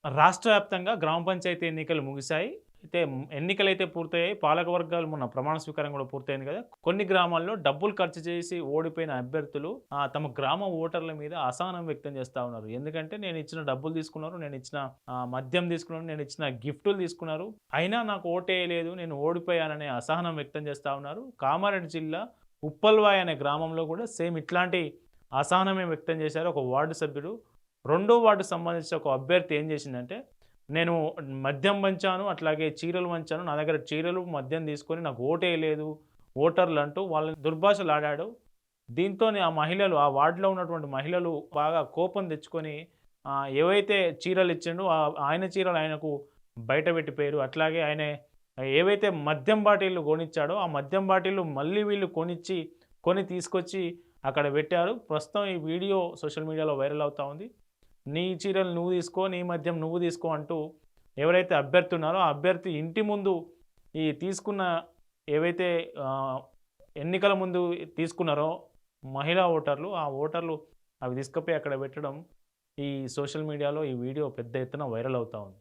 రాష్ట్ర వ్యాప్తంగా గ్రామ పంచాయతీ ఎన్నికలు ముగిశాయి. అయితే ఎన్నికలైతే పూర్తయ్యాయి. పాలకవర్గాలు మొన్న ప్రమాణ స్వీకారం కూడా పూర్తయింది కదా! కొన్ని గ్రామాల్లో డబ్బులు ఖర్చు చేసి ఓడిపోయిన అభ్యర్థులు తమ గ్రామ ఓటర్ల మీద అసహనం వ్యక్తం చేస్తా ఉన్నారు. ఎందుకంటే నేనిచ్చిన డబ్బులు తీసుకున్నారు. నేనిచ్చిన మద్యం తీసుకున్నారు. నేనిచ్చిన గిఫ్టులు తీసుకున్నారు. అయినా నాకు ఓటేయలేదు. నేను ఓడిపోయాననే అసహనం వ్యక్తం చేస్తా ఉన్నారు. కామారెడ్డి జిల్లా ఉప్పల్వాయ్ అనే గ్రామంలో కూడా సేమ్ ఇట్లాంటి అసహనమే వ్యక్తం చేశారు ఒక వార్డు సభ్యుడు. రెండో వార్డుకి సంబంధించిన ఒక అభ్యర్థి ఏం చేసిందంటే, నేను మద్యం పంచాను, అట్లాగే చీరలు పంచాను. నా దగ్గర చీరలు, మద్యం తీసుకొని నాకు ఓటేయలేదు ఓటర్లంటూ వాళ్ళని దుర్భాషలాడాడు. దీంతోని ఆ మహిళలు, ఆ వార్డులో ఉన్నటువంటి మహిళలు బాగా కోపం తెచ్చుకొని ఏవైతే చీరలు ఇచ్చిండో ఆయన చీరలు ఆయనకు బయట పెట్టిపోయారు. అట్లాగే ఆయన ఏవైతే మద్యం బాటిల్లు కొనిచ్చాడో, ఆ మద్యం బాటిల్లు మళ్ళీ వీళ్ళు కొని తీసుకొచ్చి అక్కడ పెట్టారు. ప్రస్తుతం ఈ వీడియో సోషల్ మీడియాలో వైరల్ అవుతా ఉంది. నీ చీరలు నువ్వు తీసుకో, నీ మద్యం నువ్వు తీసుకో అంటూ ఎవరైతే అభ్యర్థి ఉన్నారో, ఆ అభ్యర్థి ఇంటి ముందు ఈ తీసుకున్న ఏవైతే ఎన్నికల ముందు తీసుకున్నారో మహిళా ఓటర్లు, ఆ ఓటర్లు అవి తీసుకపోయి అక్కడ పెట్టడం ఈ సోషల్ మీడియాలో ఈ వీడియో పెద్ద ఎత్తున వైరల్ అవుతా ఉంది.